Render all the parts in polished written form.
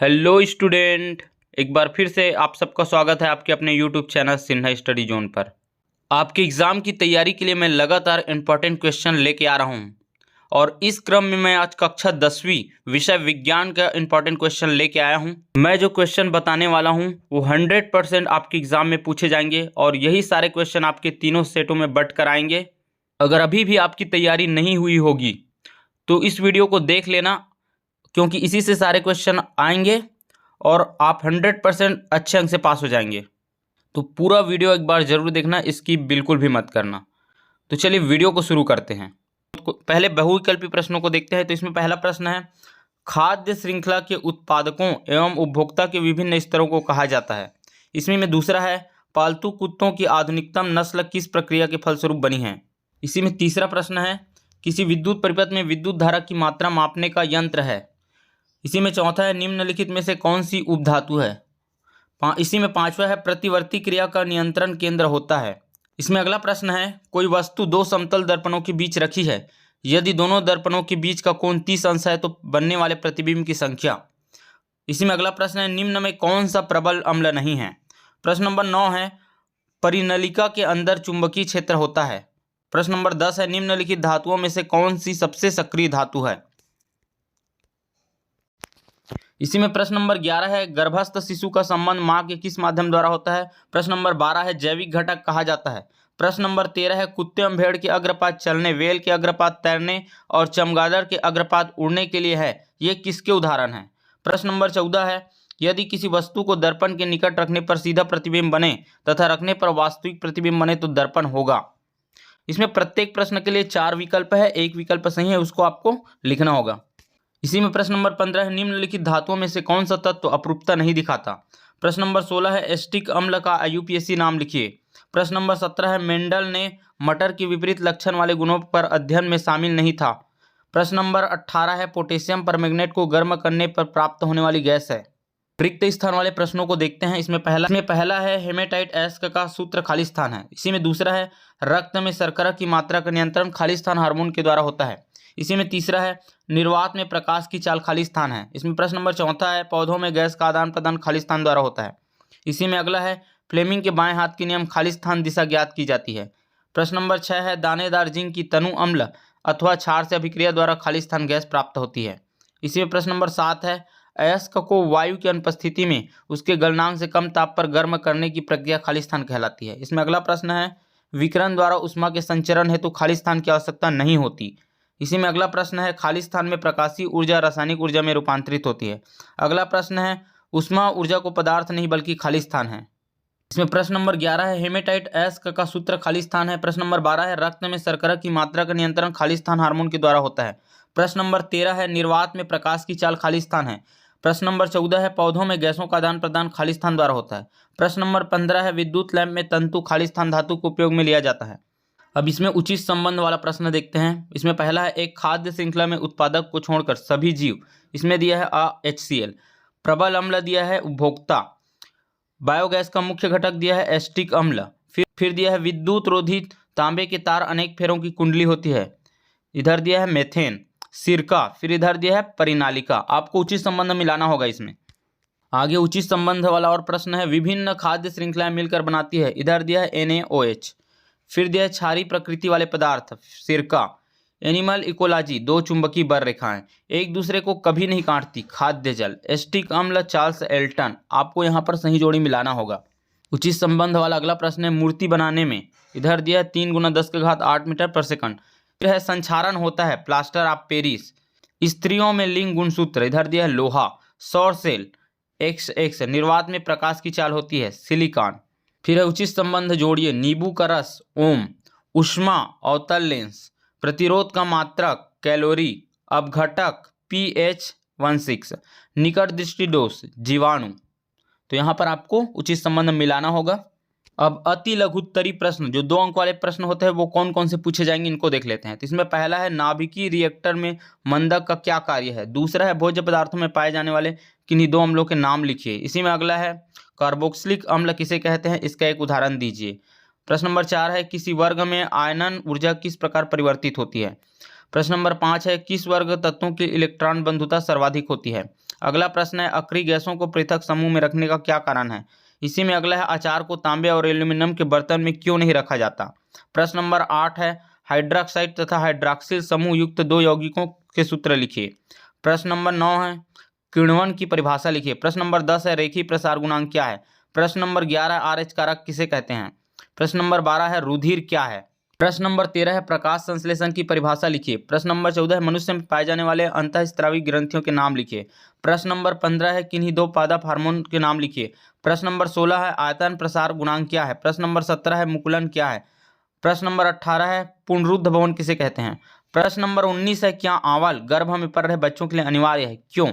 Hello student, एक बार फिर से आप सबका स्वागत है आपके अपने YouTube channel Sinha study zone पर। आपके एग्ज़ाम की तैयारी के लिए मैं लगातार इम्पॉर्टेंट क्वेश्चन लेके आ रहा हूँ और इस क्रम में मैं आज कक्षा 10वीं विषय विज्ञान का इम्पॉर्टेंट क्वेश्चन लेके आया हूँ। मैं जो क्वेश्चन बताने वाला हूँ वो 100% आपके एग्ज़ाम में पूछे जाएंगे और यही सारे क्वेश्चन आपके तीनों सेटों में बट कर आएंगे। अगर अभी भी आपकी तैयारी नहीं हुई होगी तो इस वीडियो को देख लेना, क्योंकि इसी से सारे क्वेश्चन आएंगे और आप 100% अच्छे अंक से पास हो जाएंगे। तो पूरा वीडियो एक बार ज़रूर देखना, इसकी बिल्कुल भी मत करना। तो चलिए वीडियो को शुरू करते हैं। पहले बहुविकल्पी प्रश्नों को देखते हैं। तो इसमें पहला प्रश्न है, खाद्य श्रृंखला के उत्पादकों एवं उपभोक्ता के विभिन्न स्तरों को कहा जाता है। इसमें में दूसरा है, पालतू कुत्तों की आधुनिकतम नस्ल किस प्रक्रिया के फलस्वरूप बनी है। इसी में तीसरा प्रश्न है, किसी विद्युत परिपथ में विद्युत धारा की मात्रा मापने का यंत्र है। इसी में चौथा है, निम्नलिखित में से कौन सी उपधातु है। इसी में पांचवा है, प्रतिवर्ती क्रिया का नियंत्रण केंद्र होता है। इसमें अगला प्रश्न है, कोई वस्तु दो समतल दर्पणों के बीच रखी है, यदि दोनों दर्पणों के बीच का कोण 30 अंश है तो बनने वाले प्रतिबिंब की संख्या। इसी में अगला प्रश्न है, निम्न में कौन सा प्रबल अम्ल नहीं है। प्रश्न नंबर 9 है, परिनलिका के अंदर चुंबकीय क्षेत्र होता है। प्रश्न नंबर 10 है, निम्नलिखित धातुओं में से कौन सी सबसे सक्रिय धातु है। इसी में प्रश्न नंबर 11 है, गर्भस्थ शिशु का संबंध मां के किस माध्यम द्वारा होता है। प्रश्न नंबर 12 है, जैविक घटक कहा जाता है। प्रश्न नंबर 13 है, कुत्ते एवं भेड़ के अग्रपात चलने, वेल के अग्रपात तैरने और चमगादड़ के अग्रपात उड़ने के लिए है, ये किसके उदाहरण है। प्रश्न नंबर 14 है, यदि किसी वस्तु को दर्पण के निकट रखने पर सीधा प्रतिबिंब बने तथा रखने पर वास्तविक प्रतिबिंब बने तो दर्पण होगा। इसमें प्रत्येक प्रश्न के लिए 4 विकल्प है, एक विकल्प सही है, उसको आपको लिखना होगा। इसी में प्रश्न नंबर 15 है, निम्नलिखित धातुओं में से कौन सा तत्व अपरूपता नहीं दिखाता। प्रश्न नंबर 16 है, एस्टिक अम्ल का IUPAC नाम लिखिए। प्रश्न नंबर 17 है, मेंडल ने मटर के विपरीत लक्षण वाले गुणों पर अध्ययन में शामिल नहीं था। प्रश्न नंबर 18 है, पोटेशियम परमैंगनेट को गर्म करने पर प्राप्त होने वाली गैस है। रिक्त स्थान वाले प्रश्नों को देखते हैं। इसमें पहला है, हेमेटाइट एस्क का सूत्र खाली स्थान है। इसी में दूसरा है, रक्त में शर्करा की मात्रा का नियंत्रण खाली स्थान हार्मोन के द्वारा होता है। इसी में तीसरा है, निर्वात में प्रकाश की चाल खाली स्थान है। इसमें प्रश्न नंबर 4 है, पौधों में गैस का आदान प्रदान खाली स्थान द्वारा होता है। इसी में अगला है, फ्लेमिंग के बाएं हाथ के नियम खाली स्थान दिशा ज्ञात की जाती है। प्रश्न नंबर 6 है, दानेदार जिंक की तनु अम्ल अथवा क्षार से अभिक्रिया द्वारा खाली स्थान गैस प्राप्त होती है। इसी में प्रश्न नंबर 7 है, अयस्क को वायु की अनुपस्थिति में उसके गलनांक से कम ताप पर गर्म करने की प्रक्रिया खाली स्थान कहलाती है। इसमें अगला प्रश्न है, विकिरण द्वारा उष्मा के संचरण हेतु खाली स्थान की आवश्यकता नहीं होती। इसी में अगला प्रश्न है, खाली स्थान में प्रकाशीय ऊर्जा रासायनिक ऊर्जा में रूपांतरित होती है। अगला प्रश्न है, उष्मा ऊर्जा को पदार्थ नहीं बल्कि खाली स्थान है। इसमें प्रश्न नंबर 11 है, हेमेटाइट एस्क का सूत्र खाली स्थान है। प्रश्न नंबर 12 है, रक्त में शर्करा की मात्रा का नियंत्रण खाली स्थान हार्मोन के द्वारा होता है। प्रश्न नंबर 13 है, निर्वात में प्रकाश की चाल खाली स्थान है। प्रश्न नंबर 14 है, पौधों में गैसों का आदान प्रदान खाली स्थान द्वारा होता है। प्रश्न नंबर 15 है, विद्युत लैंप में तंतु खाली स्थान धातु को उपयोग में लिया जाता है। अब इसमें उचित संबंध वाला प्रश्न देखते हैं। इसमें पहला है, एक खाद्य श्रृंखला में उत्पादक को छोड़कर सभी जीव, इसमें दिया है HCl। प्रबल अम्ल दिया है उपभोक्ता। बायोगैस का मुख्य घटक दिया है एस्टिक अम्ल। फिर दिया है, विद्युत रोधित तांबे के तार अनेक फेरों की कुंडली होती है। इधर दिया है मेथेन, सिरका। फिर इधर दिया है परिनालिका। आपको उचित संबंध मिलाना होगा। इसमें आगे उचित संबंध वाला और प्रश्न है, विभिन्न खाद्य श्रृंखलाएं मिलकर बनाती है। इधर दिया है NaOH। फिर दिया है क्षारीय प्रकृति वाले पदार्थ, सिरका। एनिमल इकोलॉजी, दो चुंबकीय बर रेखाएं एक दूसरे को कभी नहीं काटती, खाद्य जल। एस्टिक अम्ल, चार्ल्स एल्टन। आपको यहाँ पर सही जोड़ी मिलाना होगा। उचित संबंध वाला अगला प्रश्न है, मूर्ति बनाने में। इधर दिया है 3 × 10⁻8 मीटर पर सेकंड। फिर है, संक्षारण होता है, प्लास्टर ऑफ पेरिस। स्त्रियों में लिंग गुणसूत्र। इधर दिया है लोहा। सौर सेल XX। निर्वात में प्रकाश की चाल होती है, सिलिकॉन। फिर है, उचित संबंध जोड़िए, नींबू का रस, ओम। उष्मा, अवतल लेंस। प्रतिरोध का मात्रक, कैलोरी। अपघटक, pH 16। निकट दृष्टि दोष, जीवाणु। तो यहाँ पर आपको उचित संबंध मिलाना होगा। अब अति लघुत्तरी प्रश्न, जो 2 अंक वाले प्रश्न होते हैं, वो कौन कौन से पूछे जाएंगे इनको देख लेते हैं। तो इसमें पहला है, नाभिकीय रिएक्टर में मंदक का क्या कार्य है। दूसरा है, भोज्य पदार्थों में पाए जाने वाले किन्हीं 2 अम्लों के नाम लिखिए। इसी में अगला है, कार्बोक्सिलिक अम्ल किसे कहते हैं, इसका एक उदाहरण दीजिए। प्रश्न नंबर 4 है, किसी वर्ग में आयनन ऊर्जा किस प्रकार परिवर्तित होती है। प्रश्न नंबर 5 है, किस वर्ग तत्वों की इलेक्ट्रॉन बंधुता सर्वाधिक होती है। अगला प्रश्न है अक्रिय गैसों को पृथक समूह में रखने का क्या कारण है। इसी में अगला है अचार को तांबे और एल्यूमिनियम के बर्तन में क्यों नहीं रखा जाता। प्रश्न नंबर 8 है हाइड्रॉक्साइड तथा हाइड्रॉक्सिल समूह युक्त दो यौगिकों के सूत्र लिखिए। प्रश्न नंबर 9 है किण्वन की परिभाषा लिखिए। प्रश्न नंबर 10 है रेखीय प्रसार गुणांक क्या है। प्रश्न नंबर 11 RH कारक किसे कहते हैं। प्रश्न नंबर 12 है रुधिर क्या है। प्रश्न नंबर 13 है प्रकाश संश्लेषण की परिभाषा लिखिए। प्रश्न नंबर 14 है मनुष्य में पाए जाने वाले अंतःस्रावी ग्रंथियों के नाम लिखिए। प्रश्न नंबर 15 है किन्हीं दो पादप हार्मोन के नाम लिखिए। प्रश्न नंबर 16 है आयतन प्रसार गुणांक क्या है। प्रश्न नंबर 17 है मुकुलन क्या है। प्रश्न नंबर 18 है पुनरुद्ध भवन किसे कहते हैं। प्रश्न नंबर 19 है क्या आंवल गर्भ में पल रहे बच्चों के लिए अनिवार्य है, क्यों।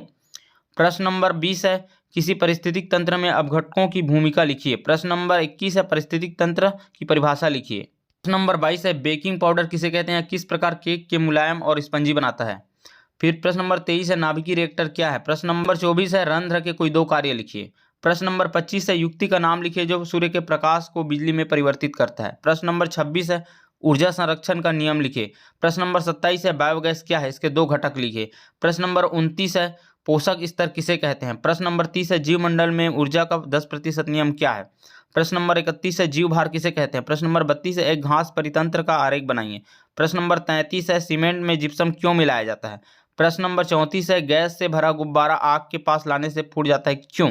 प्रश्न नंबर 20 है किसी पारिस्थितिक तंत्र में अपघटकों की भूमिका लिखिए। प्रश्न नंबर 21 है पारिस्थितिक तंत्र की परिभाषा लिखिए। प्रश्न नंबर 22 है बेकिंग पाउडर किसे कहते हैं, किस प्रकार केक के मुलायम और स्पंजी बनाता है। फिर प्रश्न नंबर 23 है नाभिकीय रिएक्टर क्या है। प्रश्न नंबर 24 है रंध्र के कोई दो कार्य लिखिए। प्रश्न नंबर 25 है युक्ति का नाम लिखिए जो सूर्य के प्रकाश को बिजली में परिवर्तित करता है। प्रश्न नंबर 26 है ऊर्जा संरक्षण का नियम लिखिए। प्रश्न नंबर 27 है बायोगैस क्या है, इसके दो घटक लिखिए। प्रश्न नंबर 29 है पोषक स्तर किसे कहते हैं। प्रश्न नंबर 30 है जीवमंडल में ऊर्जा का 10% नियम क्या है। प्रश्न नंबर 31 है जीव भार किसे कहते हैं। प्रश्न नंबर 32 है एक घास परितंत्र का आरेख बनाइए। प्रश्न नंबर 33 है सीमेंट में जिप्सम क्यों मिलाया जाता है। प्रश्न नंबर 34 है गैस से भरा गुब्बारा आग के पास लाने से फूट जाता है, क्यों।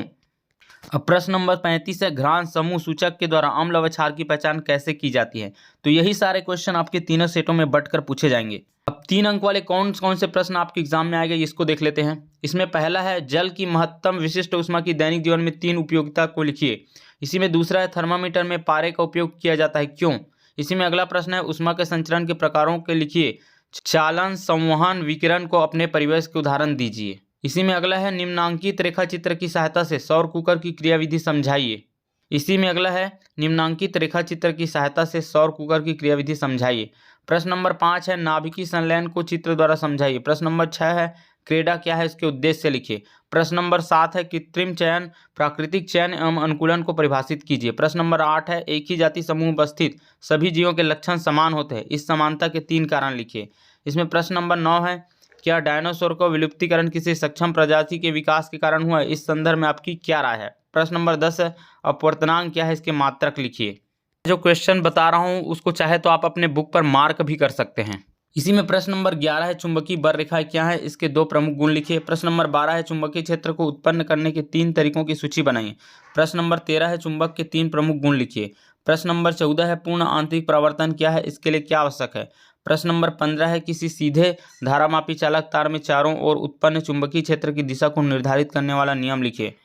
अब प्रश्न नंबर 35 है घ्राण समूह सूचक के द्वारा अम्ल व क्षार की पहचान कैसे की जाती है। तो यही सारे क्वेश्चन आपके तीनों सेटों में बंटकर पूछे जाएंगे। अब 3 अंक वाले कौन कौन से प्रश्न आपके एग्जाम में आएंगे इसको देख लेते हैं। इसमें पहला है जल की महत्तम विशिष्ट ऊष्मा की दैनिक जीवन में 3 उपयोगिता को लिखिए। इसी में दूसरा है थर्मामीटर में पारे का उपयोग किया जाता है, क्यों। इसी में अगला प्रश्न है ऊष्मा के संचरण के प्रकारों के लिखिए। चालन संवहन विकिरण को अपने परिवेश के उदाहरण दीजिए। इसी में अगला है निम्नांकित रेखा चित्र की सहायता से सौर कुकर की क्रियाविधि समझाइए। इसी में अगला है निम्नांकित रेखा चित्र की सहायता से सौर कुकर की क्रियाविधि समझाइए। प्रश्न नंबर 5 है नाभिकीय संलयन को चित्र द्वारा समझाइए। प्रश्न नंबर 6 है क्रीडा क्या है, इसके उद्देश्य लिखिए। प्रश्न नंबर 7 है कृत्रिम चयन प्राकृतिक चयन एवं अनुकूलन को परिभाषित कीजिए। प्रश्न नंबर 8 है एक ही जाति समूह में उपस्थित सभी जीवों के लक्षण समान होते हैं, इस समानता के 3 कारण लिखिए। इसमें प्रश्न नंबर 9 है क्या डायनासोर का विलुप्तीकरण किसी सक्षम प्रजाति के विकास के कारण हुआ है, इस संदर्भ में आपकी क्या राय है। प्रश्न नंबर 10 है अपवर्तनांक क्या है, इसके मात्रक लिखिए। जो क्वेश्चन बता रहा हूँ उसको चाहे तो आप अपने बुक पर मार्क भी कर सकते हैं। इसी में प्रश्न नंबर 11 है चुंबकीय बररेखाएं क्या है, इसके 2 प्रमुख गुण लिखिए। प्रश्न नंबर 12 है चुंबकीय क्षेत्र को उत्पन्न करने के 3 तरीकों की सूची बनाइए। प्रश्न नंबर 13 है चुंबक के 3 प्रमुख गुण लिखिए। प्रश्न नंबर 14 है पूर्ण आंतरिक परावर्तन क्या है, इसके लिए क्या आवश्यक है। प्रश्न नंबर 15 है किसी सीधे धारामापी चालक तार में चारों ओर उत्पन्न चुंबकीय क्षेत्र की दिशा को निर्धारित करने वाला नियम लिखिए।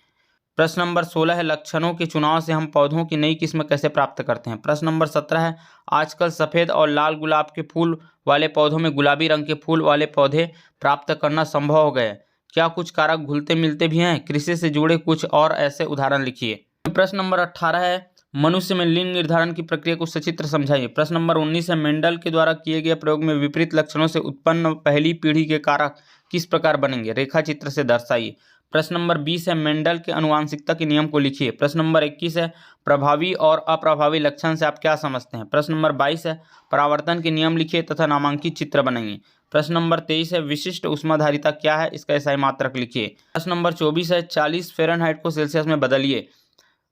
प्रश्न नंबर 16 है लक्षणों के चुनाव से हम पौधों की नई किस्म कैसे प्राप्त करते हैं। प्रश्न नंबर 17 है आजकल सफ़ेद और लाल गुलाब के फूल वाले पौधों में गुलाबी रंग के फूल वाले पौधे प्राप्त करना संभव हो गए, क्या कुछ कारक घुलते मिलते भी हैं। कृषि से जुड़े कुछ और ऐसे उदाहरण लिखिए। प्रश्न नंबर 18 है मनुष्य में लिंग निर्धारण की प्रक्रिया को सचित्र समझाइए। प्रश्न नंबर 19 है मेंडल के द्वारा किए गए प्रयोग में विपरीत लक्षणों से उत्पन्न पहली पीढ़ी के कारक किस प्रकार बनेंगे, रेखा चित्र से दर्शाइए। प्रश्न नंबर 20 है मेंडल के आनुवंशिकता के नियम को लिखिए। प्रश्न नंबर 21 है प्रभावी और अप्रभावी लक्षण से आप क्या समझते हैं। प्रश्न नंबर 22 है परावर्तन के नियम लिखिए तथा नामांकित चित्र बनाइए। प्रश्न नंबर 23 है विशिष्ट ऊष्माधारिता क्या है, इसका एसआई मात्रक लिखिए। प्रश्न नंबर 24 है 40 फ़ारेनहाइट को सेल्सियस में बदलिए।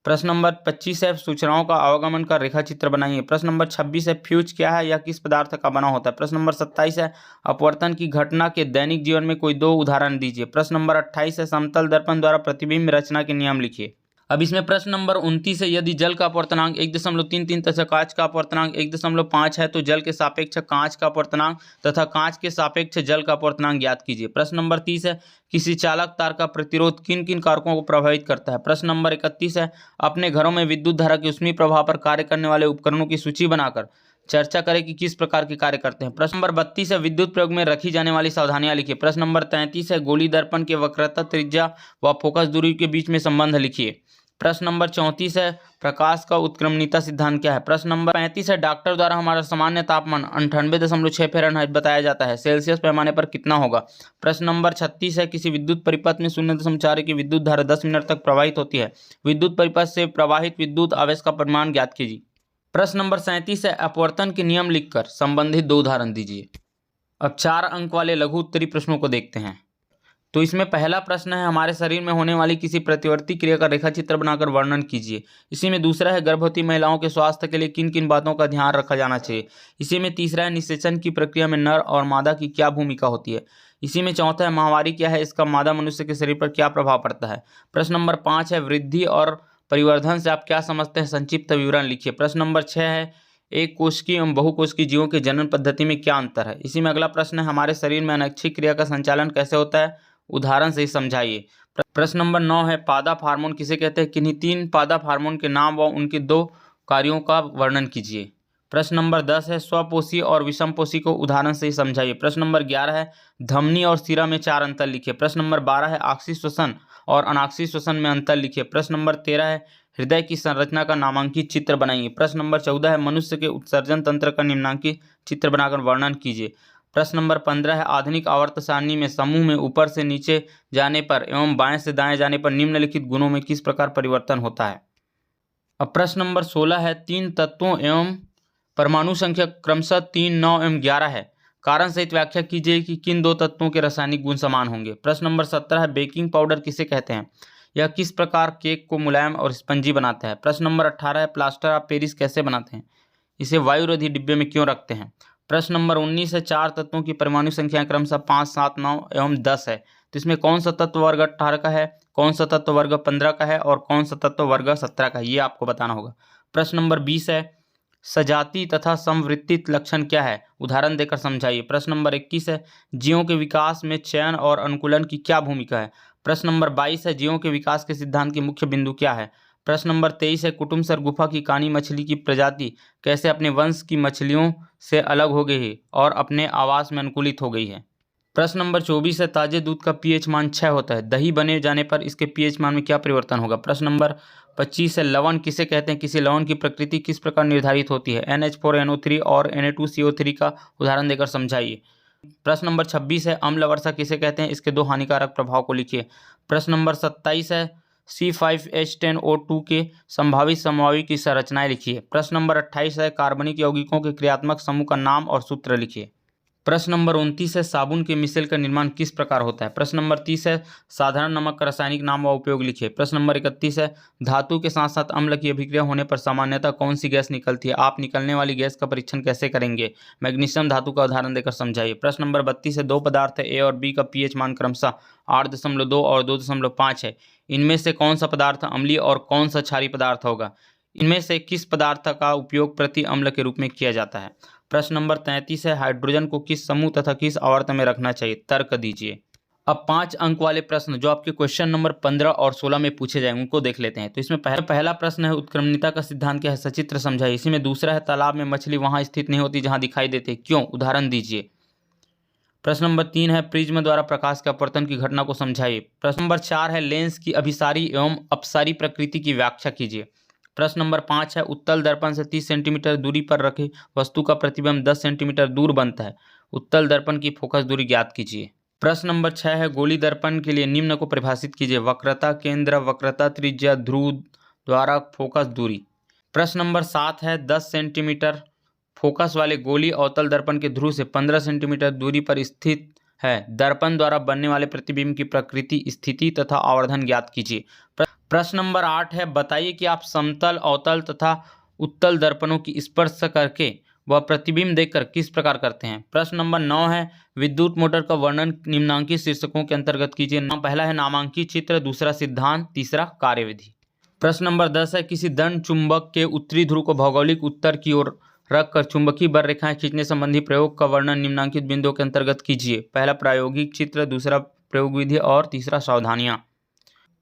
प्रश्न नंबर 25 है सूचनाओं का आवागमन का रेखा चित्र बनाइए। प्रश्न नंबर 26 है फ्यूज क्या है, यह किस पदार्थ का बना होता है। प्रश्न नंबर 27 है अपवर्तन की घटना के दैनिक जीवन में कोई 2 उदाहरण दीजिए। प्रश्न नंबर 28 है समतल दर्पण द्वारा प्रतिबिंब रचना के नियम लिखिए। अब इसमें प्रश्न नंबर 29 है यदि जल का अपवर्तनांक 1.33 तथा कांच का अपवर्तनांक 1.5 है तो जल के सापेक्ष कांच का अपवर्तनांक तथा कांच के सापेक्ष जल का अपवर्तनांक ज्ञात कीजिए। प्रश्न नंबर 30 है किसी चालक तार का प्रतिरोध किन किन कारकों को प्रभावित करता है। प्रश्न नंबर 31 है अपने घरों में विद्युत धारा के ऊष्मीय प्रभाव पर कार्य करने वाले उपकरणों की सूची बनाकर चर्चा करें कि किस प्रकार के कार्य करते हैं। प्रश्न नंबर 32 है विद्युत प्रयोग में रखी जाने वाली सावधानियां लिखिए। प्रश्न नंबर 33 है गोली दर्पण के वक्रता त्रिज्या व फोकस दूरी के बीच में संबंध लिखिए। प्रश्न नंबर 34 है प्रकाश का उत्क्रमणीयता सिद्धांत क्या है। प्रश्न नंबर 35 है डॉक्टर द्वारा हमारा सामान्य तापमान 98.6 फ़ारेनहाइट बताया जाता है, सेल्सियस पैमाने पर कितना होगा। प्रश्न नंबर 36 है किसी विद्युत परिपथ में 0.4 की विद्युत धारा 10 मिनट तक प्रवाहित होती है, विद्युत परिपथ से प्रवाहित विद्युत आवेश का परिमाण ज्ञात कीजिए। प्रश्न नंबर 37 है अपवर्तन के नियम लिखकर संबंधित 2 उदाहरण दीजिए। अब 4 अंक वाले लघु उत्तरी प्रश्नों को देखते हैं। तो इसमें पहला प्रश्न है हमारे शरीर में होने वाली किसी प्रतिवर्ती क्रिया का रेखा चित्र बनाकर वर्णन कीजिए। इसी में दूसरा है गर्भवती महिलाओं के स्वास्थ्य के लिए किन किन बातों का ध्यान रखा जाना चाहिए। इसी में तीसरा है निषेचन की प्रक्रिया में नर और मादा की क्या भूमिका होती है। इसी में चौथा है महामारी क्या है, इसका मादा मनुष्य के शरीर पर क्या प्रभाव पड़ता है। प्रश्न नंबर 5 है वृद्धि और परिवर्धन से आप क्या समझते हैं, संक्षिप्त विवरण लिखिए। प्रश्न नंबर 6 है एक कोशिकीय एवं बहुकोशिकीय जीवों के जनन पद्धति में क्या अंतर है। इसी में अगला प्रश्न है हमारे शरीर में अनैच्छिक क्रिया का संचालन कैसे होता है, उदाहरण से ही समझाइए। प्रश्न नंबर 9 है पादप हार्मोन किसे कहते हैं, किन्हीं 3 पादप हार्मोन के नाम व उनके 2 कार्यों का वर्णन कीजिए। प्रश्न नंबर 10 है स्वपोषी और विषमपोषी को उदाहरण से ही समझाइए। प्रश्न नंबर 11 है धमनी और सिरा में 4 अंतर लिखिए। प्रश्न नंबर 12 है ऑक्सी श्वसन और अनाक्सी श्वसन में अंतर लिखिए। प्रश्न नंबर 13 है हृदय की संरचना का नामांकित चित्र बनाइए। प्रश्न नंबर 14 है मनुष्य के उत्सर्जन तंत्र का निम्नांकित चित्र बनाकर वर्णन कीजिए। प्रश्न नंबर 15 है आधुनिक आवर्त सारणी में समूह में ऊपर से नीचे जाने पर एवं बाएं से दाएं जाने पर निम्नलिखित गुणों में किस प्रकार परिवर्तन होता है। अब प्रश्न नंबर 16 है 3 तत्वों एवं परमाणु संख्या क्रमशः 3, 9 एवं 11 है, कारण सहित व्याख्या कीजिए कि किन 2 तत्वों के रासायनिक गुण समान होंगे। प्रश्न नंबर 17 है बेकिंग पाउडर किसे कहते हैं, यह किस प्रकार केक को मुलायम और स्पंजी बनाता है। प्रश्न नंबर 18 है प्लास्टर ऑफ पेरिस कैसे बनाते हैं, इसे वायुरोधी डिब्बे में क्यों रखते हैं। प्रश्न नंबर 19 है 4 तत्वों की परमाणु संख्या क्रमशः 5, 7, 9 एवं 10 है, तो इसमें कौन सा तत्व वर्ग 18 का है, कौन सा तत्व वर्ग 15 का है और कौन सा तत्व वर्ग 17 का है, ये आपको बताना होगा। प्रश्न नंबर 20 है सजाती तथा समवृत्तित लक्षण क्या है, उदाहरण देकर समझाइए। प्रश्न नंबर 21 है जीवों के विकास में चयन और अनुकूलन की क्या भूमिका है। प्रश्न नंबर 22 है जीवों के विकास के सिद्धांत के मुख्य बिंदु क्या है। प्रश्न नंबर 23 है कुटुम्बसर गुफा की कानी मछली की प्रजाति कैसे अपने वंश की मछलियों से अलग हो गई है और अपने आवास में अनुकूलित हो गई है। प्रश्न नंबर 24 है ताजे दूध का पीएच मान 6 होता है, दही बने जाने पर इसके पीएच मान में क्या परिवर्तन होगा। प्रश्न नंबर 25 है लवण किसे कहते हैं, किसी लवण की प्रकृति किस प्रकार निर्धारित होती है। NH4NO3 और Na2CO3 का उदाहरण देकर समझाइए। प्रश्न नंबर 26 है अम्ल वर्षा किसे कहते हैं, इसके 2 हानिकारक प्रभाव को लिखिए। प्रश्न नंबर 27 है C5H10O2 के संभावित समवायु की संरचनाएं लिखिए। प्रश्न नंबर 28 है कार्बनिक यौगिकों के क्रियात्मक समूह का नाम और सूत्र लिखिए। प्रश्न नंबर 29 है साबुन के मिश्रण का निर्माण किस प्रकार होता है। प्रश्न नंबर 30 है साधारण नमक का रासायनिक नाम व उपयोग लिखिए। प्रश्न नंबर 31 है धातु के साथ साथ अम्ल की अभिक्रिया होने पर सामान्यतः कौन सी गैस निकलती है, आप निकलने वाली गैस का परीक्षण कैसे करेंगे। मैग्नीशियम धातु का उदाहरण देकर समझाइए। प्रश्न नंबर 32 है 2 पदार्थ है ए और बी का पीएच मान क्रमशः 8.2 और 2.5 है, इनमें से कौन सा पदार्थ अम्लीय और कौन सा क्षारीय पदार्थ होगा, इनमें से किस पदार्थ का उपयोग प्रति अम्ल के रूप में किया जाता है। प्रश्न नंबर 33 है हाइड्रोजन को किस समूह तथा किस आवर्त में रखना चाहिए, तर्क दीजिए। अब 5 अंक वाले प्रश्न जो आपके क्वेश्चन नंबर 15 और 16 में पूछे जाएंगे उनको देख लेते हैं। तो इसमें पहला प्रश्न है उत्क्रमणिका का सिद्धांत क्या है, सचित्र समझाइए। इसी में दूसरा है तालाब में मछली वहां स्थित नहीं होती जहां दिखाई देते, क्यों, उदाहरण दीजिए। प्रश्न नंबर 3 है प्रिज्म द्वारा प्रकाश के अपवर्तन की घटना को समझाइए। प्रश्न नंबर 4 है लेंस की अभिसारी एवं अपसारी प्रकृति की व्याख्या कीजिए। प्रश्न नंबर 5 है उत्तल दर्पण से 30 सेंटीमीटर दूरी पर रखे वस्तु का प्रतिबिंब 10 सेंटीमीटर दूर बनता है, उत्तल दर्पण की फोकस दूरी ज्ञात कीजिए। प्रश्न नंबर 6 है गोली दर्पण के लिए निम्न को परिभाषित कीजिए, वक्रता केंद्र, वक्रता त्रिज्या, ध्रुव द्वारा फोकस दूरी। प्रश्न नंबर 7 है 10 सेंटीमीटर फोकस वाले गोली अवतल दर्पण के ध्रुव से 15 सेंटीमीटर दूरी पर स्थित है, दर्पण द्वारा बनने वाले प्रतिबिंब की प्रकृति, स्थिति तथा आवर्धन ज्ञात कीजिए। प्रश्न नंबर 8 है बताइए कि आप समतल, अवतल तथा उत्तल दर्पणों की स्पर्श करके वह प्रतिबिंब देखकर किस प्रकार करते हैं। प्रश्न नंबर 9 है विद्युत मोटर का वर्णन निम्नांकित शीर्षकों के अंतर्गत कीजिए। पहला है नामांकित चित्र, दूसरा सिद्धांत, तीसरा कार्यविधि। प्रश्न नंबर 10 है किसी दंड चुंबक के उत्तरी ध्रुव को भौगोलिक उत्तर की ओर रखकर चुंबकीय बर रेखाएं खींचने संबंधी प्रयोग का वर्णन निम्नांकित बिंदुओं के अंतर्गत कीजिए। पहला प्रायोगिक चित्र, दूसरा प्रयोग विधि और तीसरा सावधानियां।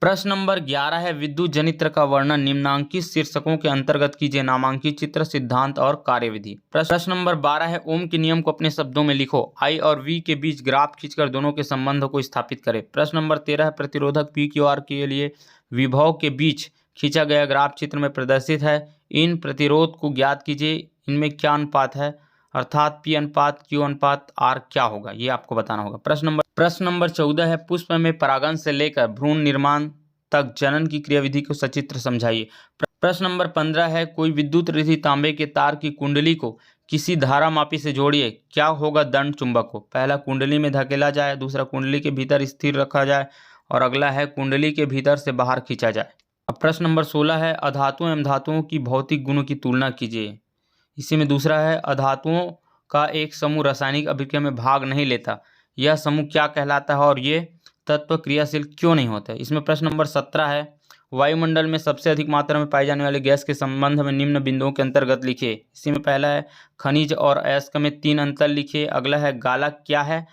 प्रश्न नंबर 11 है विद्युत जनित्र का वर्णन निम्नांकित शीर्षकों के अंतर्गत कीजिए। नामांकित चित्र, सिद्धांत और कार्यविधि। प्रश्न नंबर 12 है ओम के नियम को अपने शब्दों में लिखो। I और V के बीच ग्राफ खींचकर दोनों के संबंध को स्थापित करें। प्रश्न नंबर 13 है प्रतिरोधक PQR के लिए विभव के बीच खींचा गया ग्राफ चित्र में प्रदर्शित है, इन प्रतिरोध को ज्ञात कीजिए, इनमें क्या अनुपात है, अर्थात P अनुपात Q अनुपात R क्या होगा, ये आपको बताना होगा। प्रश्न नंबर 14 है पुष्प में परागन से लेकर भ्रूण निर्माण तक जनन की क्रियाविधि को सचित्र समझाइए। प्रश्न नंबर 15 है कोई विद्युत रिधि तांबे के तार की कुंडली को किसी धारामापी से जोड़िए, क्या होगा दंड चुंबक को? पहला, कुंडली में धकेला जाए, दूसरा, कुंडली के भीतर स्थिर रखा जाए, और अगला है कुंडली के भीतर से बाहर खींचा जाए। अब प्रश्न नंबर 16 है, अधातुओं एवं धातुओं की भौतिक गुणों की तुलना कीजिए। इसी में दूसरा है, अधातुओं का एक समूह रासायनिक अभिक्रिया में भाग नहीं लेता, यह समूह क्या कहलाता है और ये तत्व क्रियाशील क्यों नहीं होते? इसमें प्रश्न नंबर 17 है, वायुमंडल में सबसे अधिक मात्रा में पाई जाने वाली गैस के संबंध में निम्न बिंदुओं के अंतर्गत लिखिए। इसी में पहला है, खनिज और अयस्क में 3 अंतर लिखिए। अगला है, गाला क्या है,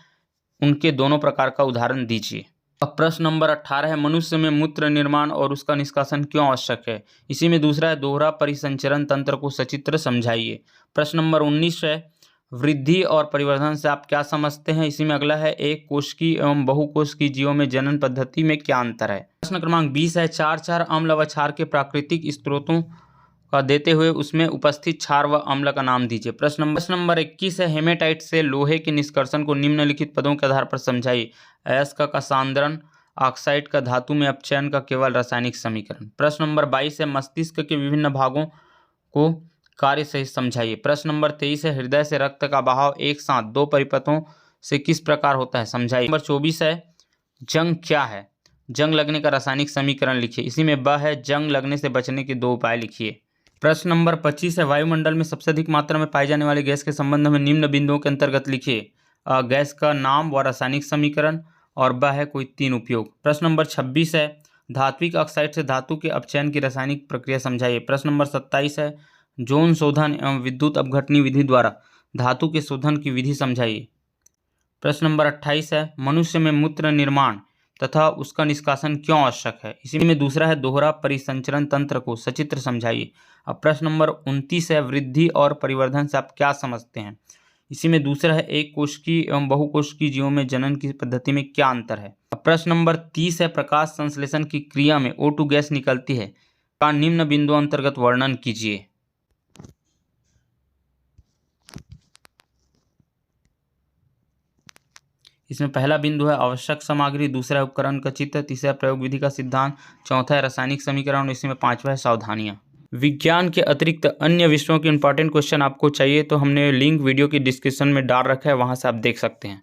उनके दोनों प्रकार का उदाहरण दीजिए। अब प्रश्न नंबर 18 है, मनुष्य में मूत्र निर्माण और उसका निष्कासन क्यों आवश्यक है? इसी में दूसरा है, दोहरा परिसंचरण तंत्र को सचित्र समझाइए। प्रश्न नंबर 19 है, वृद्धि और परिवर्धन से आप क्या समझते हैं? इसी में अगला है, एक कोशिकीय एवं बहुकोशिकीय जीवों में जनन पद्धति में क्या अंतर है? प्रश्न क्रमांक 20 है, क्षार अम्ल व क्षार के प्राकृतिक स्रोतों का देते हुए उसमें उपस्थित क्षार व अम्ल का नाम दीजिए। प्रश्न नंबर 21 है, हेमेटाइट से लोहे के निष्कर्षण को निम्नलिखित पदों के आधार पर समझाइए। अयस्क का सांद्रण, ऑक्साइड का धातु में अपचयन का केवल रासायनिक समीकरण। प्रश्न नंबर 22 है, मस्तिष्क के विभिन्न भागों को कार्य सहित समझाइए। प्रश्न नंबर 23 है, हृदय से रक्त का बहाव एक साथ 2 परिपथों से किस प्रकार होता है, समझाइए। नंबर 24 है, जंग क्या है? जंग लगने का रासायनिक समीकरण लिखिए। इसी में ब है, जंग लगने से बचने के 2 उपाय लिखिए। प्रश्न नंबर 25 है, वायुमंडल में सबसे अधिक मात्रा में पाई जाने वाली गैस के संबंध में निम्न बिंदुओं के अंतर्गत लिखिए। गैस का नाम व रासायनिक समीकरण, और ब है, कोई 3 उपयोग। प्रश्न नंबर 26 है, धात्विक ऑक्साइड से धातु के अपचयन की रासायनिक प्रक्रिया समझाइए। प्रश्न नंबर 27 है, जोन शोधन एवं विद्युत अपघटनी विधि द्वारा धातु के शोधन की विधि समझाइए। प्रश्न नंबर 28 है, मनुष्य में मूत्र निर्माण तथा उसका निष्कासन क्यों आवश्यक है? इसी में दूसरा है, दोहरा परिसंचरण तंत्र को सचित्र समझाइए। अब प्रश्न नंबर 29 है, वृद्धि और परिवर्धन से आप क्या समझते हैं? इसी में दूसरा है, एक कोशिकीय एवं बहुकोशिकीय जीवों में जनन की पद्धति में क्या अंतर है? अब प्रश्न नंबर 30 है, प्रकाश संश्लेषण की क्रिया में O2 गैस निकलती है, का निम्न बिंदुओं अंतर्गत वर्णन कीजिए। इसमें पहला बिंदु है आवश्यक सामग्री, दूसरा है उपकरण का चित्र, तीसरा प्रयोग विधि का सिद्धांत, चौथा है रासायनिक समीकरण और इसी में 5वां है सावधानियां। विज्ञान के अतिरिक्त अन्य विषयों के इंपॉर्टेंट क्वेश्चन आपको चाहिए तो हमने लिंक वीडियो की डिस्क्रिप्शन में डाल रखा है, वहां से आप देख सकते हैं।